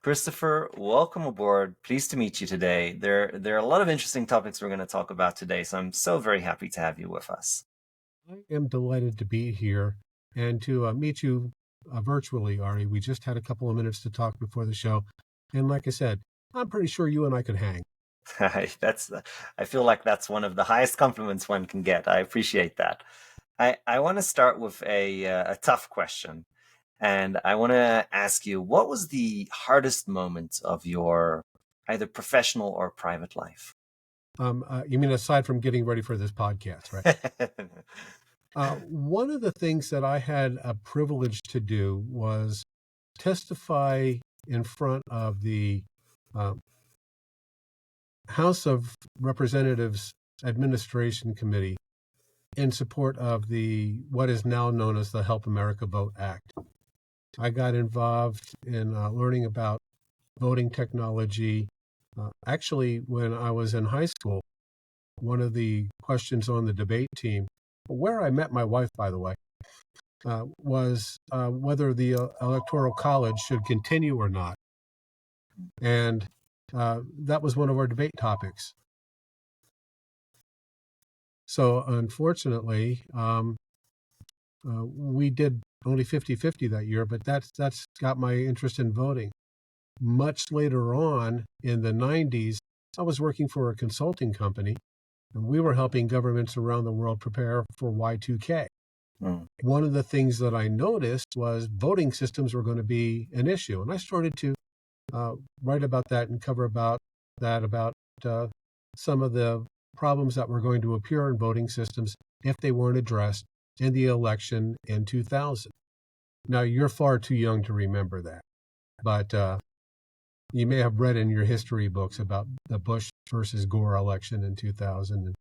Christopher, welcome aboard. Pleased to meet you today. There are a lot of interesting topics we're going to talk about today, so I'm so very happy to have you with us. I am delighted to be here and to meet you virtually, Ari. We just had a couple of minutes to talk before the show. And like I said, I'm pretty sure you and I could hang. That's I feel like that's one of the highest compliments one can get. I appreciate that. I want to start with a tough question, and I want to ask you, what was the hardest moment of your either professional or private life? You mean aside from getting ready for this podcast, right? One of the things that I had a privilege to do was testify in front of the uh, House of Representatives Administration Committee in support of the what is now known as the Help America Vote Act. I got involved in learning about voting technology. Actually, when I was in high school, one of the questions on the debate team, where I met my wife, by the way, was whether the Electoral College should continue or not. And that was one of our debate topics. So unfortunately, we did only 50-50 that year, but that's got my interest in voting. Much later on in the 90s, I was working for a consulting company, and we were helping governments around the world prepare for Y2K. Mm. One of the things that I noticed was voting systems were going to be an issue. And I started to write about that and cover about some of the problems that were going to appear in voting systems if they weren't addressed in the election in 2000. Now, you're far too young to remember that, but you may have read in your history books about the Bush versus Gore election in 2000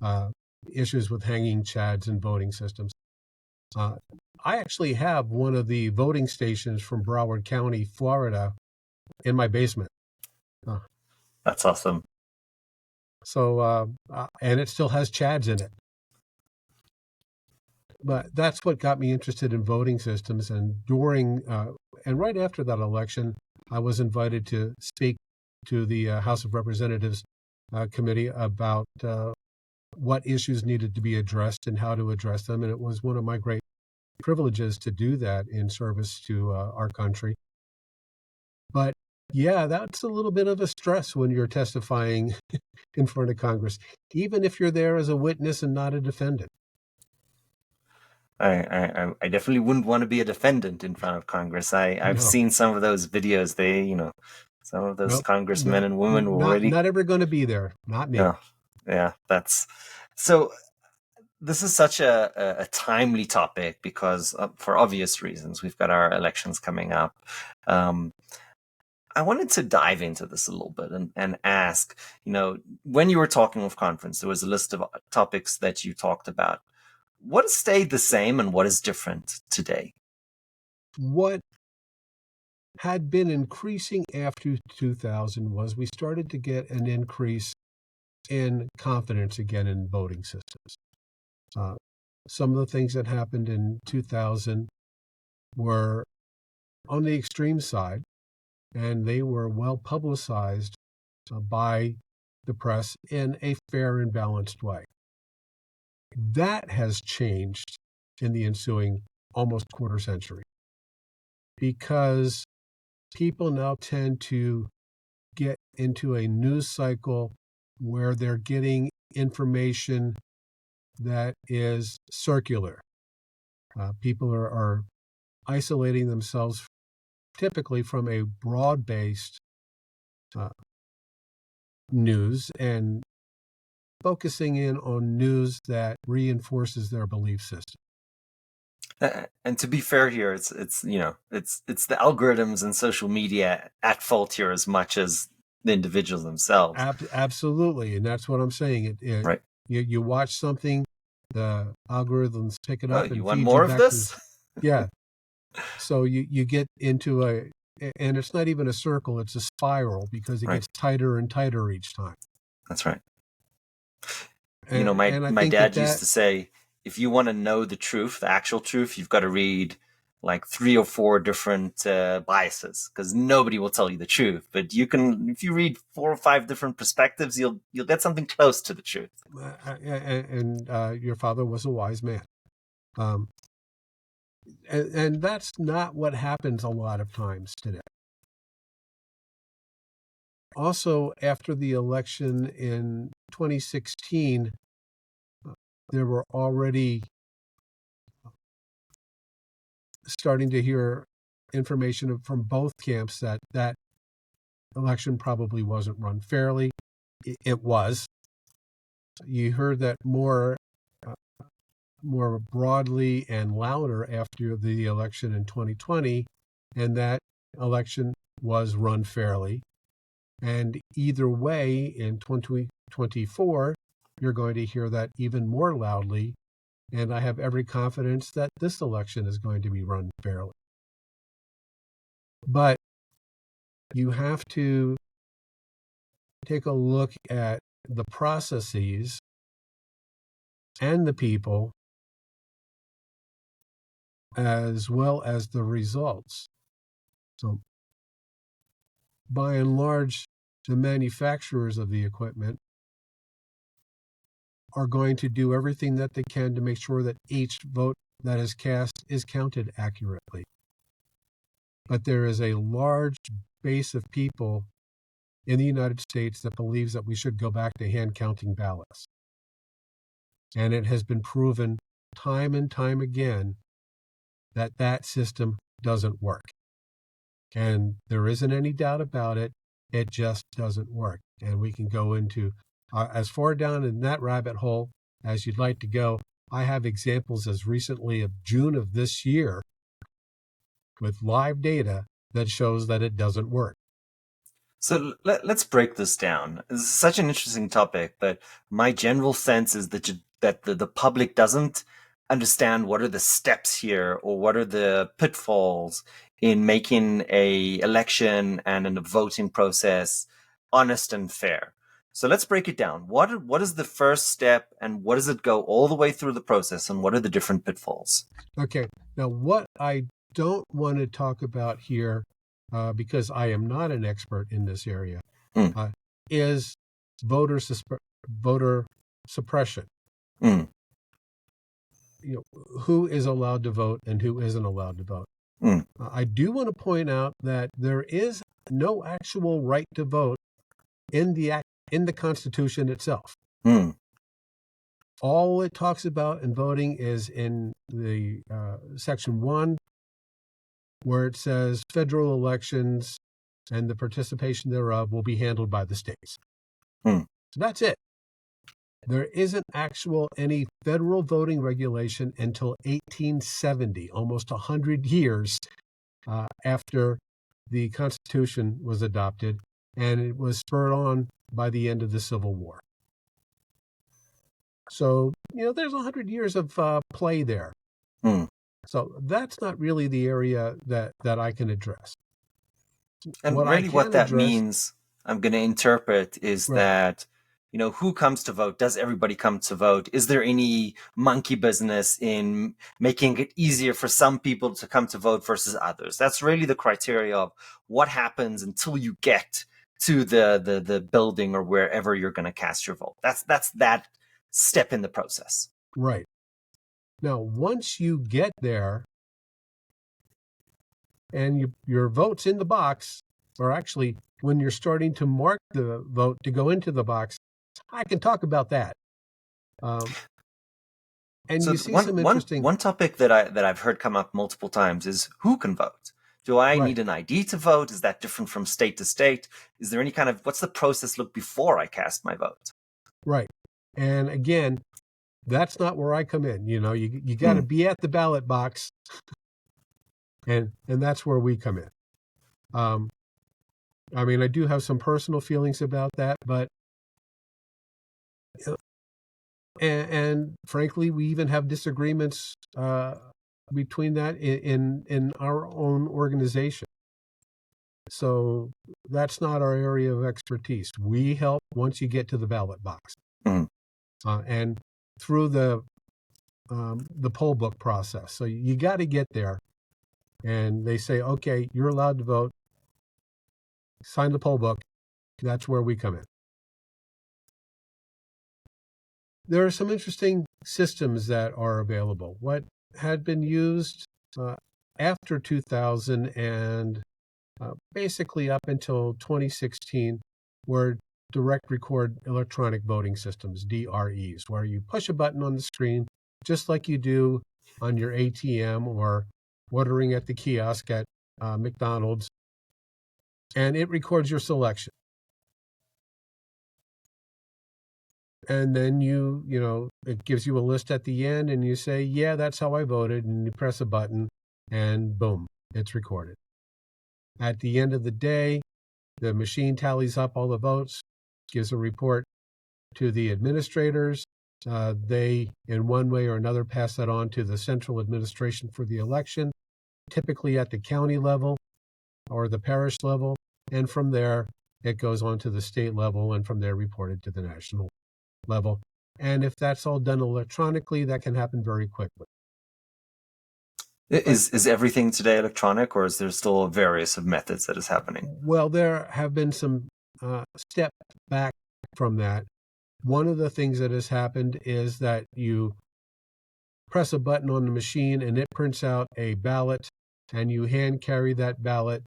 and issues with hanging chads and voting systems. I actually have one of the voting stations from Broward County, Florida, in my basement. That's awesome. So, and it still has chads in it. But that's what got me interested in voting systems. And and right after that election, I was invited to speak to the House of Representatives committee about what issues needed to be addressed and how to address them. And it was one of my great privileges to do that in service to our country. But yeah, that's a little bit of a stress when you're testifying in front of Congress, even if you're there as a witness and not a defendant. I definitely wouldn't want to be a defendant in front of Congress. I've No, seen some of those videos. Some of those nope, congressmen no, and women were not really, not ever going to be there. Not me. no, yeah, that's so. This is such a timely topic because, for obvious reasons, we've got our elections coming up. Um, I wanted to dive into this a little bit and ask, when you were talking with conference, there was a list of topics that you talked about. What has stayed the same and what is different today? What had been increasing after 2000 was we started to get an increase in confidence again in voting systems. Some of the things that happened in 2000 were on the extreme side, and they were well publicized by the press in a fair and balanced way. That has changed in the ensuing almost quarter century because people now tend to get into a news cycle where they're getting information that is circular. People are isolating themselves typically from a broad-based news and focusing in on news that reinforces their belief system. And to be fair here, it's the algorithms and social media at fault here as much as the individuals themselves. Absolutely, and that's what I'm saying. Right. You watch something, the algorithms pick it Oh, up you and want feed you more of back to this? yeah. So you get into and it's not even a circle, it's a spiral because it Right. gets tighter and tighter each time. That's right. And I My think dad used that to say, if you want to know the truth, the actual truth, you've got to read like 3 or 4 different biases, because nobody will tell you the truth. But you can, if you read 4 or 5 different perspectives, you'll get something close to the truth. And your father was a wise man. Um, and that's not what happens a lot of times today. Also, after the election in 2016, there were already starting to hear information from both camps that that election probably wasn't run fairly. It was. You heard that uh, more broadly and louder after the election in 2020, and that election was run fairly. And either way, in 2024, you're going to hear that even more loudly. And I have every confidence that this election is going to be run fairly. But you have to take a look at the processes and the people as well as the results. So, by and large, the manufacturers of the equipment are going to do everything that they can to make sure that each vote that is cast is counted accurately. But there is a large base of people in the United States that believes that we should go back to hand counting ballots. And it has been proven time and time again that that system doesn't work. And there isn't any doubt about it. It just doesn't work. And we can go into as far down in that rabbit hole as you'd like to go. I have examples as recently of June of this year with live data that shows that it doesn't work. So let's break this down. This is such an interesting topic, but my general sense is that the public doesn't understand what are the steps here, or what are the pitfalls in making a election and in a voting process honest and fair. So let's break it down. What is the first step, and what does it go all the way through the process, and what are the different pitfalls? Okay, now what I don't want to talk about here, because I am not an expert in this area, Mm, is voter voter suppression. mm, Who is allowed to vote and who isn't allowed to vote. mm, I do want to point out that there is no actual right to vote in the Constitution itself. mm, All it talks about in voting is in the Section 1, where it says federal elections and the participation thereof will be handled by the states. mm. So that's it. There isn't any federal voting regulation until 1870, almost 100 years after the Constitution was adopted, and it was spurred on by the end of the Civil War. So, there's 100 years of play there. Mm. So that's not really the area that I can address. And What I really, what can that address, means, I'm going to interpret, is right, that, who comes to vote? Does everybody come to vote? Is there any monkey business in making it easier for some people to come to vote versus others? That's really the criteria of what happens until you get to the building or wherever you're going to cast your vote. That's that step in the process. right. Now, once you get there and your vote's in the box, or actually when you're starting to mark the vote to go into the box, I can talk about that. And So you see some interesting, one topic that I've heard come up multiple times is who can vote. Do I right, need an ID to vote? Is that different from state to state? Is there any kind of, what's the process look before I cast my vote? right. And again, that's not where I come in. You got to Mm, be at the ballot box, and that's where we come in. I mean, I do have some personal feelings about that, but and frankly, we even have disagreements between that in our own organization. So that's not our area of expertise. We help once you get to the ballot box, mm, and through the poll book process. So you got to get there. and they say, okay, you're allowed to vote, sign the poll book. That's where we come in. There are some interesting systems that are available. What had been used after 2000 and basically up until 2016 were direct record electronic voting systems, DREs, where you push a button on the screen, just like you do on your ATM or ordering at the kiosk at McDonald's, and it records your selection. And then it gives you a list at the end, and you say, yeah, that's how I voted, and you press a button, and boom, it's recorded. At the end of the day, the machine tallies up all the votes, gives a report to the administrators. They, in one way or another, pass that on to the central administration for the election, typically at the county level or the parish level. And from there, it goes on to the state level, and from there reported to the national level. And if that's all done electronically, that can happen very quickly. But, Is everything today electronic, or is there still various of methods that is happening? well, there have been some steps back from that. One of the things that has happened is that you press a button on the machine and it prints out a ballot, and you hand carry that ballot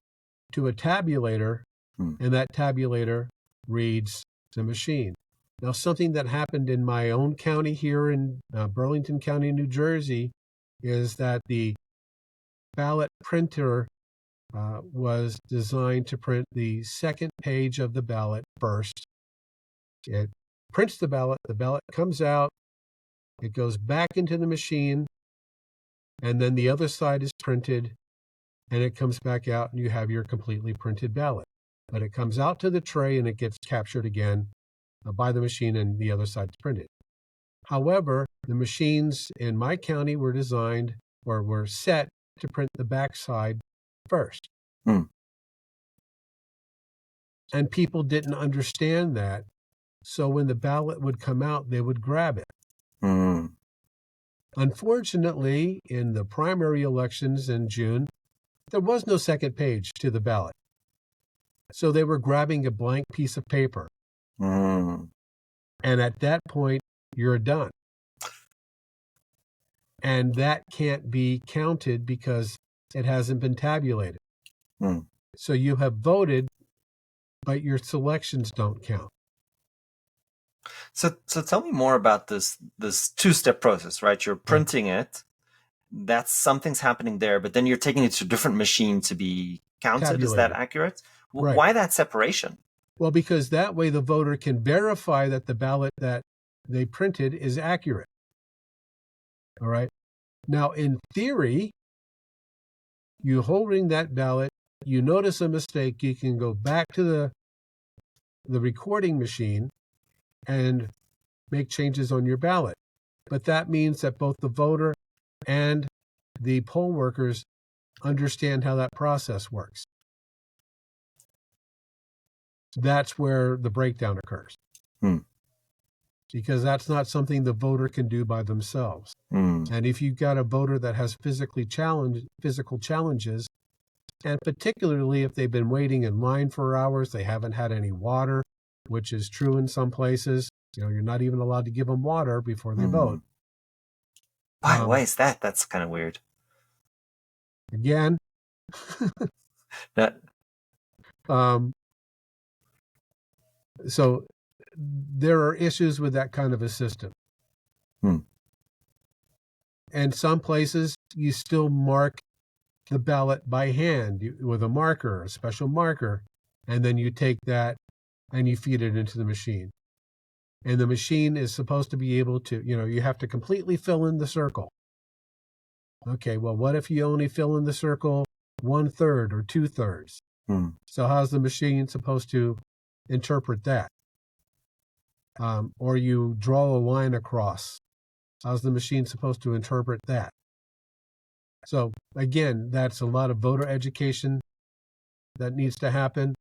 to a tabulator, and that tabulator reads the machine. Now, something that happened in my own county here in Burlington County, New Jersey, is that the ballot printer was designed to print the second page of the ballot first. It prints the ballot comes out, it goes back into the machine, and then the other side is printed, and it comes back out, and you have your completely printed ballot. But it comes out to the tray, and it gets captured again by the machine, and the other side is printed. However, the machines in my county were designed or were set to print the backside first. And people didn't understand that. So when the ballot would come out, they would grab it. Unfortunately, in the primary elections in June, there was no second page to the ballot. So they were grabbing a blank piece of paper. And at that point, you're done. And that can't be counted because it hasn't been tabulated. So you have voted, but your selections don't count. So tell me more about this two-step process, right? You're printing it, that's something's happening there, but then you're taking it to a different machine to be counted. Tabulated. Is that accurate? Right. Why that separation? Well, because that way the voter can verify that the ballot that they printed is accurate. All right. Now, in theory, you holding that ballot, you notice a mistake, you can go back to the recording machine and make changes on your ballot. But that means that both the voter and the poll workers understand how that process works. That's where the breakdown occurs. Because that's not something the voter can do by themselves. And if you've got a voter that has physical challenges, and particularly if they've been waiting in line for hours, they haven't had any water, which is true in some places. You're not even allowed to give them water before they vote. Why is that? That's kind of weird. Again, so there are issues with that kind of a system. And some places you still mark the ballot by hand with a marker, a special marker, and then you take that and you feed it into the machine. And the machine is supposed to be able to, you have to completely fill in the circle. Okay, well, what if you only fill in the circle 1/3 or 2/3? So how's the machine supposed to interpret that? Or you draw a line across. How's the machine supposed to interpret that? So again, that's a lot of voter education that needs to happen,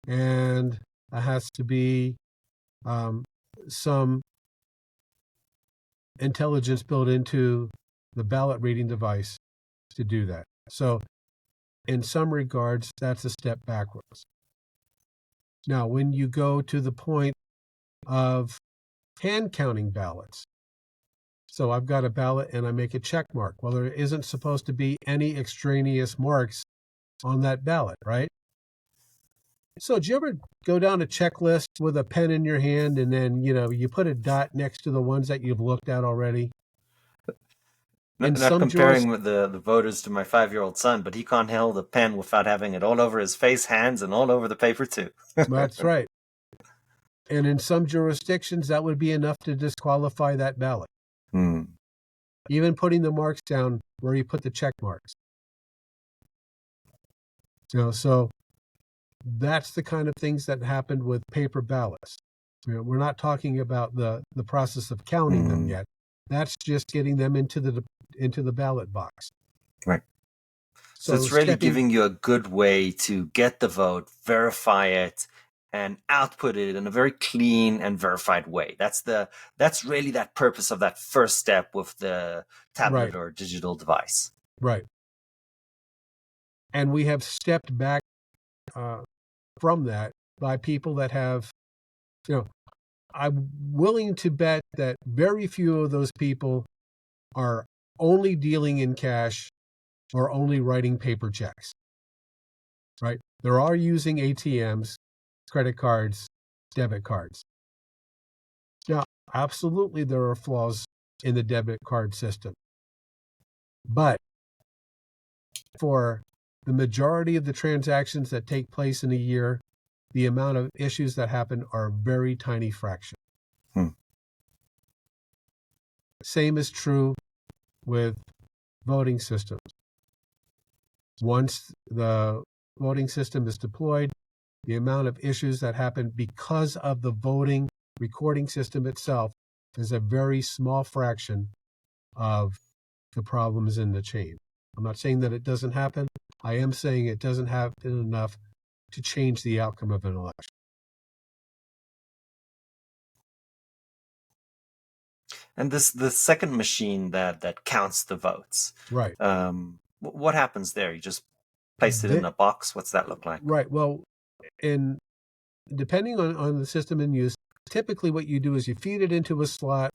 and it has to be some intelligence built into the ballot reading device to do that. So in some regards, that's a step backwards. Now, when you go to the point of hand counting ballots, so I've got a ballot and I make a check mark. Well, there isn't supposed to be any extraneous marks on that ballot, right? So did you ever go down a checklist with a pen in your hand and then, you put a dot next to the ones that you've looked at already? In Not some juris comparing with the voters to my 5-year-old son, but he can't hold a pen without having it all over his face, hands, and all over the paper too. That's right. And in some jurisdictions, that would be enough to disqualify that ballot. Hmm. Even putting the marks down where you put the check marks. So that's the kind of things that happened with paper ballots. We're not talking about the process of counting them Hmm. yet. That's just getting them into the ballot box. Right. So So it's really stepping giving you a good way to get the vote, verify it, and output it in a very clean and verified way. That's really that purpose of that first step with the right, tablet or digital device. right, and we have stepped back uh, from that by people that have, you know, I'm willing to bet that very few of those people are only dealing in cash or only writing paper checks, right? There are using ATMs, credit cards, debit cards. Now, absolutely, there are flaws in the debit card system. But for the majority of the transactions that take place in a year, the amount of issues that happen are a very tiny fraction. Hmm. Same is true with voting systems. Once the voting system is deployed, the amount of issues that happen because of the voting recording system itself is a very small fraction of the problems in the chain. I'm not saying that it doesn't happen. I am saying it doesn't happen enough to change the outcome of an election. And the second machine that counts the votes. Right. What happens there? You just place it in a box. What's that look like? Right. Well, and depending on the system in use, typically what you do is you feed it into a slot,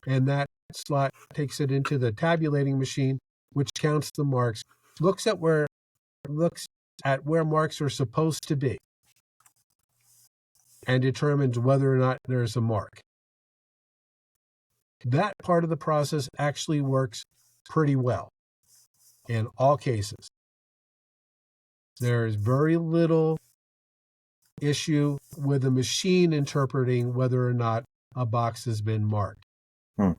and that slot takes it into the tabulating machine, which counts the marks, looks at where marks are supposed to be, and determines whether or not there's a mark. That part of the process actually works pretty well in all cases. There is very little issue with the machine interpreting whether or not a box has been marked. Hmm.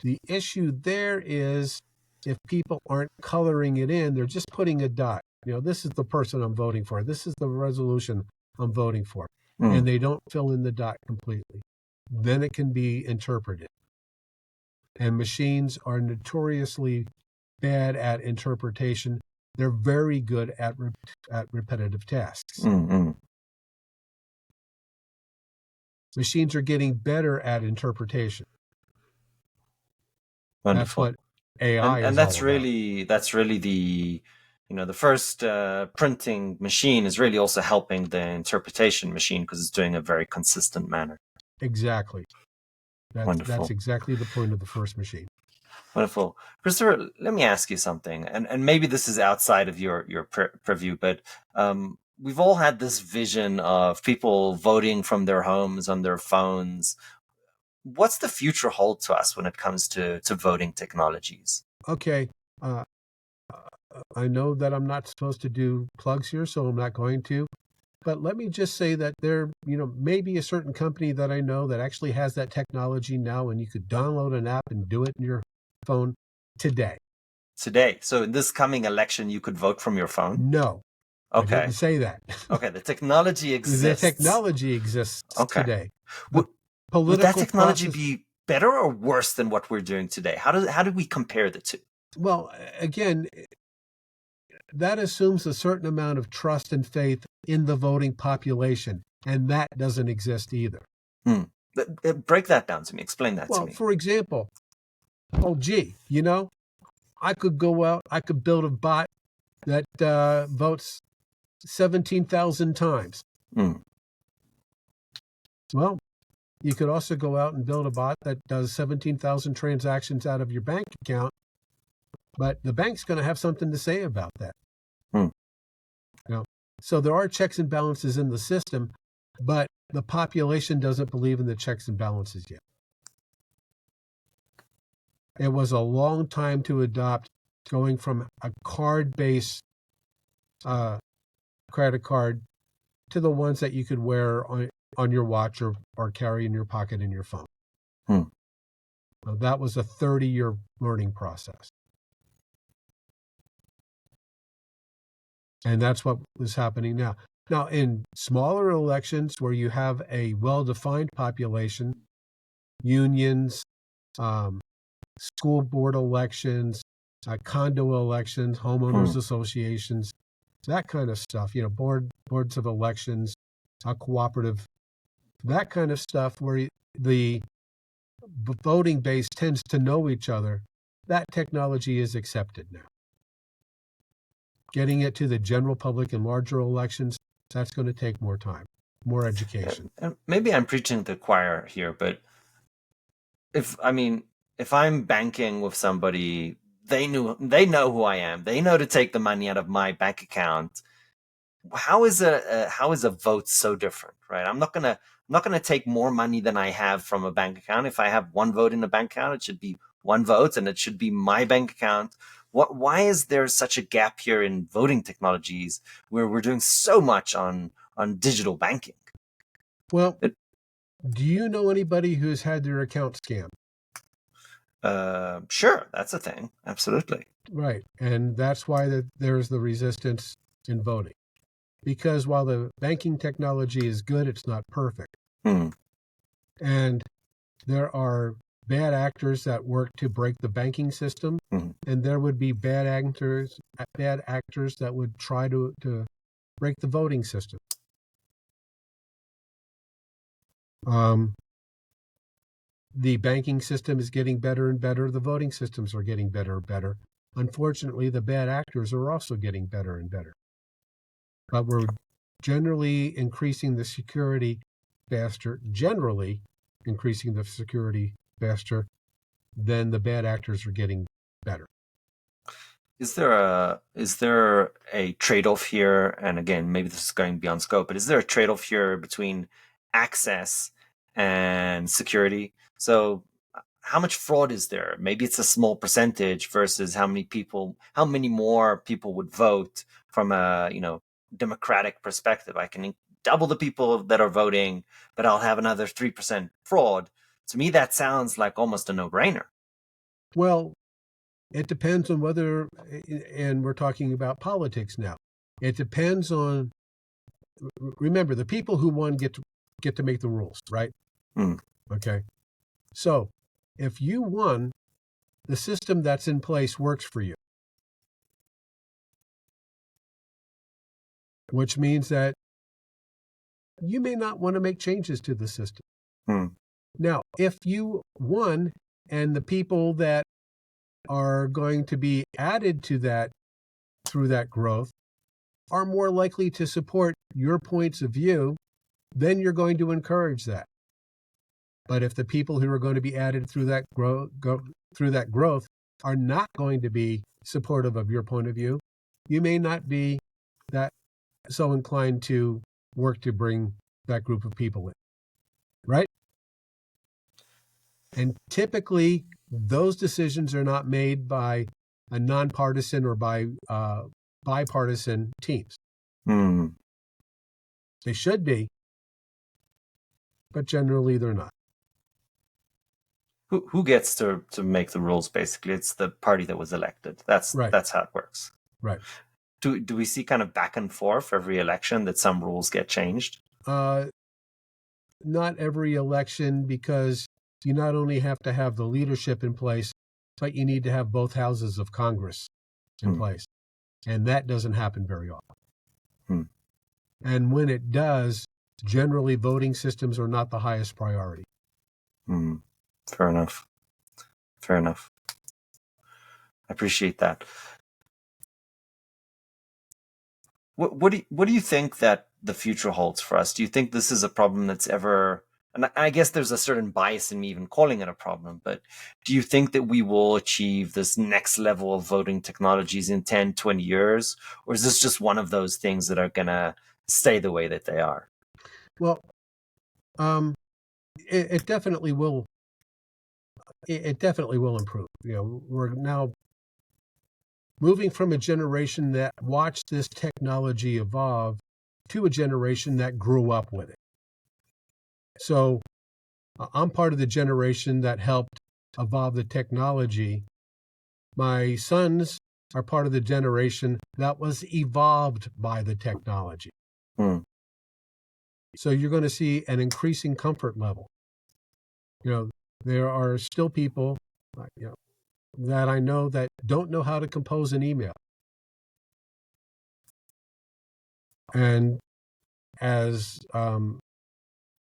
The issue there is if people aren't coloring it in, they're just putting a dot. This is the person I'm voting for. This is the resolution I'm voting for. Hmm. And they don't fill in the dot completely. Then it can be interpreted. And machines are notoriously bad at interpretation. They're very good at repetitive tasks. Mm-hmm. Machines are getting better at interpretation. That's Wonderful. what AI And is all about. that's really the first printing machine is really also helping the interpretation machine because it's doing a very consistent manner. Exactly. That's Wonderful. exactly the point of the first machine. Wonderful. Christopher, let me ask you something, and maybe this is outside of your purview, but we've all had this vision of people voting from their homes on their phones. What's the future hold to us when it comes to voting technologies? Okay. I know that I'm not supposed to do plugs here, so I'm not going to. But let me just say that there, may be a certain company that I know that actually has that technology now, and you could download an app and do it in your phone today. Today. So in this coming election, you could vote from your phone? No, I didn't Okay. say that. Okay, the technology exists. The technology exists Okay. today. The Would that political technology process. be better or worse than what we're doing today? How do we compare the two? Well, again, that assumes a certain amount of trust and faith in the voting population, and that doesn't exist either. Break that down to me. Explain that to Well, me. for example, I could go out, I could build a bot that votes 17,000 times. Mm. Well, you could also go out and build a bot that does 17,000 transactions out of your bank account, but the bank's going to have something to say about that. Mm. You know? So there are checks and balances in the system, but the population doesn't believe in the checks and balances yet. It was a long time to adopt going from a card-based credit card to the ones that you could wear on your watch or carry in your pocket in your phone. Mm. That was a 30-year learning process. And that's what was happening now. Now, in smaller elections where you have a well-defined population, unions, school board elections, condo elections, homeowners Mm. associations, that kind of stuff, boards of elections, cooperative, that kind of stuff where the voting base tends to know each other, that technology is accepted now. Getting it to the general public in larger elections, that's going to take more time, more education. And maybe I'm preaching to the choir here, but if I'm banking with somebody, they know who I am. They know to take the money out of my bank account. How is a vote so different, right? I'm not gonna take more money than I have from a bank account. If I have one vote in a bank account, it should be one vote, and it should be my bank account. Why is there such a gap here in voting technologies where we're doing so much on digital banking? Well, It, do you know anybody who's had their account scammed? sure, that's a thing, absolutely. Right. And that's why there's the resistance in voting. Because while the banking technology is good, it's not perfect. Hmm. And there are bad actors that work to break the banking system, Hmm. and there would be bad actors that would try to break the voting system. Um, the banking system is getting better and better. The voting systems are getting better and better. Unfortunately, the bad actors are also getting better and better. But we're generally increasing the security faster, generally increasing the security faster than the bad actors are getting better. Is there a trade-off here? And again, maybe this is going beyond scope, but is there a trade-off here between access and security? So how much fraud is there? Maybe it's a small percentage versus how many more people would vote from a, democratic perspective. I can double the people that are voting, but I'll have another 3% fraud. To me, that sounds like almost a no-brainer. Well, it depends on whether, and we're talking about politics now. It depends on. Remember, the people who won get to make the rules, right? Hmm. Okay. So, if you won, the system that's in place works for you, which means that you may not want to make changes to the system. Hmm. Now, if you won and the people that are going to be added to that through that growth are more likely to support your points of view, then you're going to encourage that. But if the people who are going to be added through that growth are not going to be supportive of your point of view, you may not be that so inclined to work to bring that group of people in, right? And typically, those decisions are not made by a nonpartisan or by bipartisan teams. Hmm. They should be, but generally they're not. Who gets to make the rules? Basically, it's the party that was elected. That's Right, that's how it works. right. Do we see kind of back and forth every election that some rules get changed? Uh, Not every election, because you not only have to have the leadership in place, but you need to have both houses of Congress in Hmm. place. And that doesn't happen very often. Hmm. And when it does, generally voting systems are not the highest priority. Hmm. Fair enough. Fair enough. I appreciate that. what do you think that the future holds for us? Do you think this is a problem that's ever, and I guess there's a certain bias in me even calling it a problem, but do you think that we will achieve this next level of voting technologies in 10, 20 years? Or is this just one of those things that are going to stay the way that they are? Well, um, it definitely will. It definitely will improve. We're now moving from a generation that watched this technology evolve to a generation that grew up with it. So I'm part of the generation that helped evolve the technology. My sons are part of the generation that was evolved by the technology. Hmm. So you're going to see an increasing comfort level. You know, there are still people, that I know that don't know how to compose an email. And as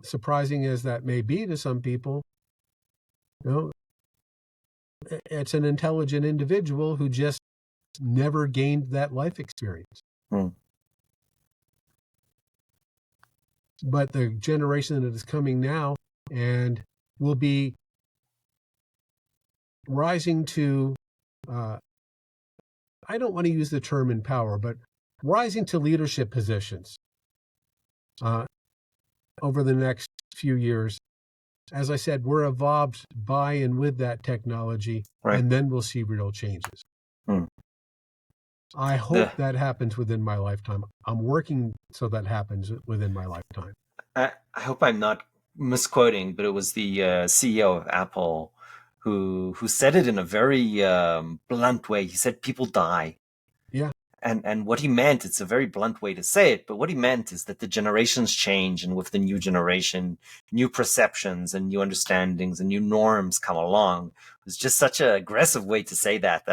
surprising as that may be to some people, you know, it's an intelligent individual who just never gained that life experience. Hmm. But the generation that is coming now and will be rising to, I don't want to use the term empower, but rising to leadership positions uh, over the next few years. As I said, we're evolved by and with that technology, Right. and then we'll see real changes. Hmm. I hope The that happens within my lifetime. I'm working so that happens within my lifetime. I hope I'm not misquoting, but it was the CEO of Apple who said it in a very blunt way. He said, "People die." Yeah, And what he meant, it's a very blunt way to say it, but what he meant is that the generations change, and with the new generation, new perceptions and new understandings and new norms come along. It was just such an aggressive way to say that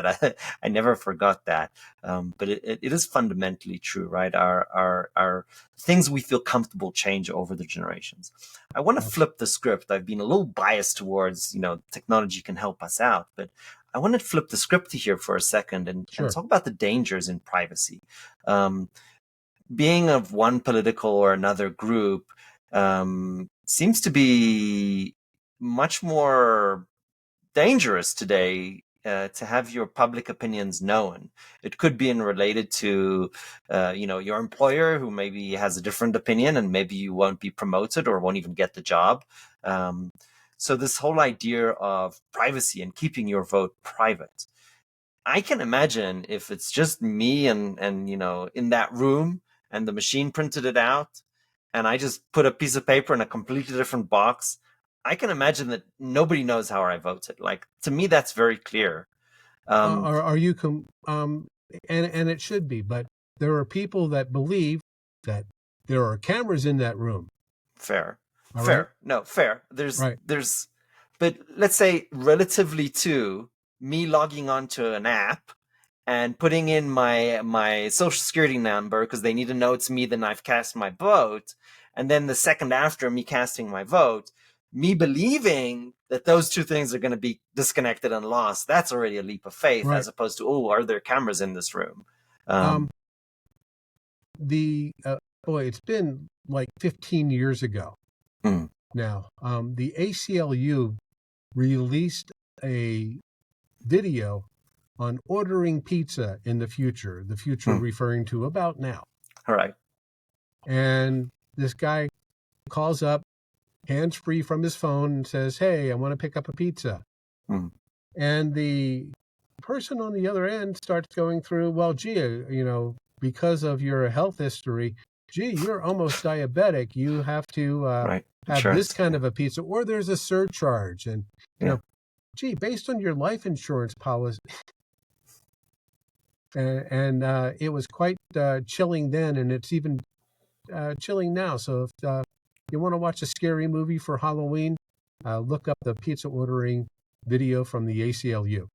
I never forgot that. But it is fundamentally true, right? Our things we feel comfortable change over the generations. I want to flip the script. I've been a little biased towards, technology can help us out, but I want to flip the script here for a second and sure. talk about the dangers in privacy. Um, Being of one political or another group seems to be much more dangerous today to have your public opinions known. It could be in related to, your employer who maybe has a different opinion and maybe you won't be promoted or won't even get the job. Um, so this whole idea of privacy and keeping your vote private, I can imagine if it's just me and in that room and the machine printed it out and I just put a piece of paper in a completely different box, I can imagine that nobody knows how I voted. Like, to me, that's very clear. Um, Are you and it should be, but there are people that believe that there are cameras in that room. Fair, All right, fair, no, fair. right, But let's say relatively to me logging onto an app and putting in my social security number because they need to know it's me, then I've cast my vote, and then the second after me casting my vote, me believing that those two things are going to be disconnected and lost, that's already a leap of faith, right. as opposed to, oh, are there cameras in this room? Um, um the Boy, it's been like 15 years ago mm, now. The ACLU released a video on ordering pizza in the future mm, referring to about now. all right. And this guy calls up, hands free from his phone, and says, "Hey, I want to pick up a pizza." Mm, And the person on the other end starts going through, well, gee, because of your health history, gee, you're almost diabetic. You have to right, have this insurance, kind yeah, of a pizza, or there's a surcharge. And, you yeah. know, gee, based on your life insurance policy, and it was quite chilling then, and it's even chilling now. So if you want to watch a scary movie for Halloween, look up the pizza ordering video from the ACLU.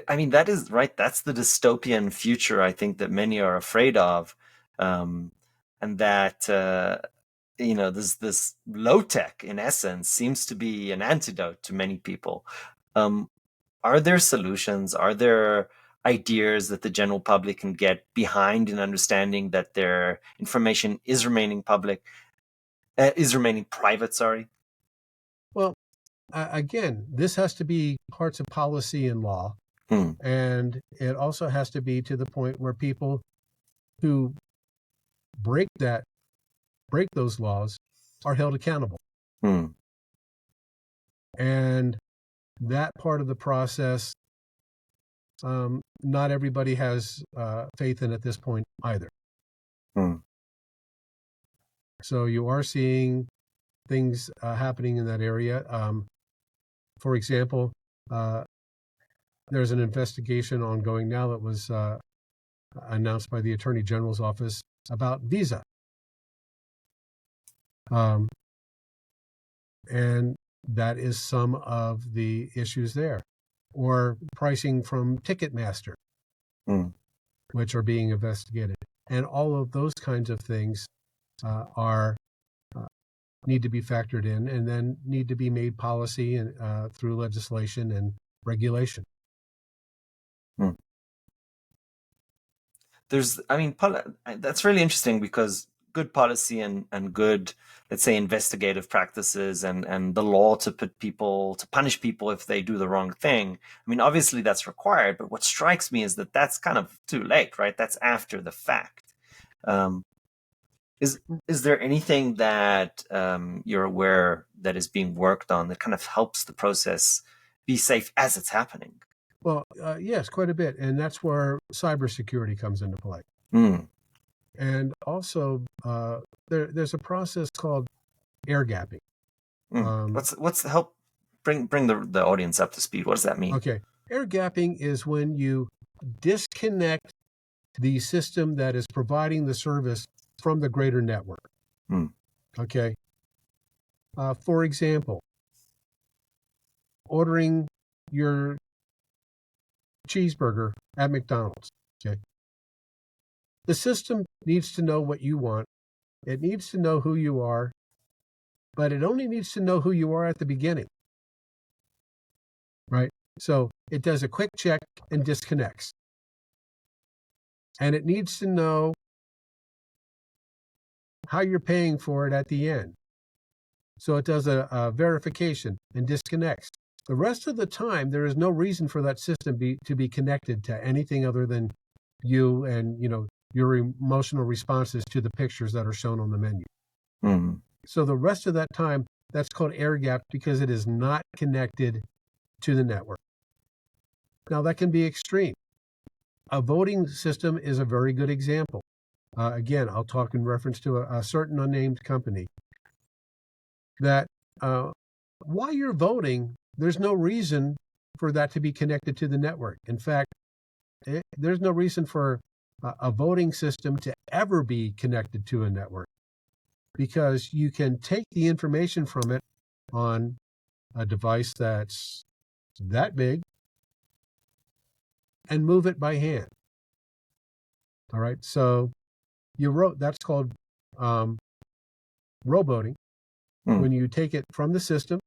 I mean, that is right. That's the dystopian future I think that many are afraid of. And that this low tech in essence seems to be an antidote to many people. Um, are there solutions? Are there ideas that the general public can get behind in understanding that their information is remaining private. Sorry. Well, again, this has to be parts of policy and law, Hmm. and it also has to be to the point where people who break those laws are held accountable. Hmm. And that part of the process, not everybody has faith in at this point either. Hmm. So you are seeing things happening in that area. For example, there's an investigation ongoing now that was announced by the Attorney General's office about Visa. And that is some of the issues there. Or pricing from Ticketmaster, Hmm. which are being investigated. And all of those kinds of things are need to be factored in and then need to be made policy and through legislation and regulation. Hmm. That's really interesting because good policy and good, let's say, investigative practices and the law to punish people if they do the wrong thing. I mean, obviously that's required, but what strikes me is that that's kind of too late, right? That's after the fact. Um, is is there anything that you're aware that is being worked on that kind of helps the process be safe as it's happening? Well, yes, quite a bit. And that's where cybersecurity comes into play. Mm, And also, there's a process called air gapping. mm. What's the help bring the audience up to speed? What does that mean? Okay. Air gapping is when you disconnect the system that is providing the service from the greater network. Mm, Okay. For example, ordering your cheeseburger at McDonald's. Okay. The system needs to know what you want. It needs to know who you are, but it only needs to know who you are at the beginning. Right. So it does a quick check and disconnects. And it needs to know how you're paying for it at the end. So it does a verification and disconnects. The rest of the time, there is no reason for that system to be connected to anything other than you and your emotional responses to the pictures that are shown on the menu. mm, So the rest of that time, that's called air gap because it is not connected to the network. Now that can be extreme. A voting system is a very good example. Again, I'll talk in reference to a certain unnamed company that while you're voting, there's no reason for that to be connected to the network. In fact, there's no reason for a voting system to ever be connected to a network because you can take the information from it on a device that's that big and move it by hand. All right. So that's called rowboating mm, when you take it from the system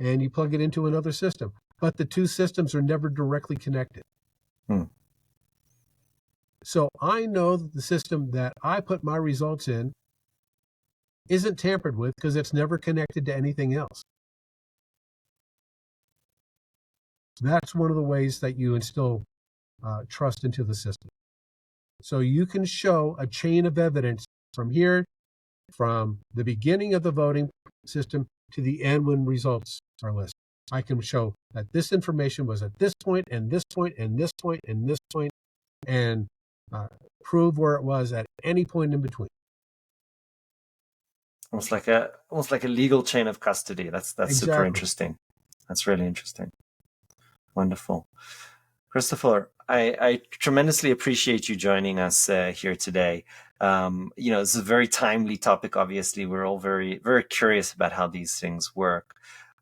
and you plug it into another system. But the two systems are never directly connected. mm, So I know that the system that I put my results in isn't tampered with because it's never connected to anything else. That's one of the ways that you instill trust into the system. So you can show a chain of evidence from here, from the beginning of the voting system to the end when results are listed. I can show that this information was at this point and this point and this point and this point and prove where it was at any point in between. almost like a legal chain of custody. That's super Exactly. interesting. That's really interesting. Wonderful. Christopher, I tremendously appreciate you joining us here today. This is a very timely topic. Obviously, we're all very, very curious about how these things work.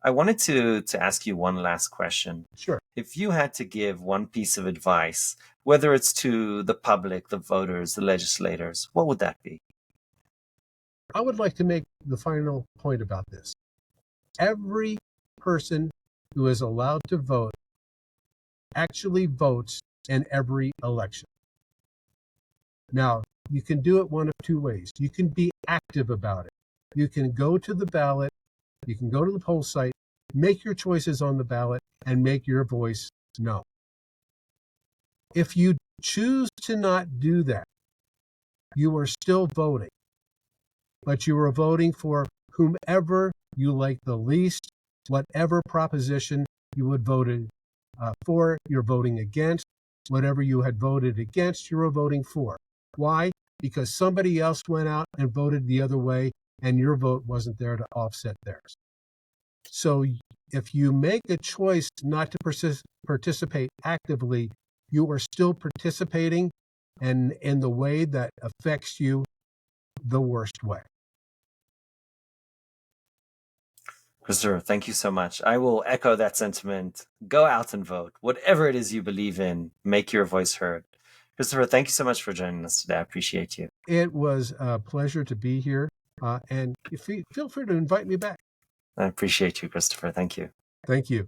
I wanted to ask you one last question. Sure. If you had to give one piece of advice, whether it's to the public, the voters, the legislators, what would that be? I would like to make the final point about this. Every person who is allowed to vote actually votes in every election. Now, you can do it one of two ways. You can be active about it. You can go to the ballot, you can go to the poll site, make your choices on the ballot, and make your voice known. If you choose to not do that, you are still voting, but you are voting for whomever you like the least, whatever proposition you had voted for, you're voting against. Whatever you had voted against, you're voting for. Why? Because somebody else went out and voted the other way, and your vote wasn't there to offset theirs. So if you make a choice not to participate actively, you are still participating, and in the way that affects you the worst way. Christopher, thank you so much. I will echo that sentiment. Go out and vote. Whatever it is you believe in, make your voice heard. Christopher, thank you so much for joining us today. I appreciate you. It was a pleasure to be here, and feel free to invite me back. I appreciate you, Christopher. Thank you. Thank you.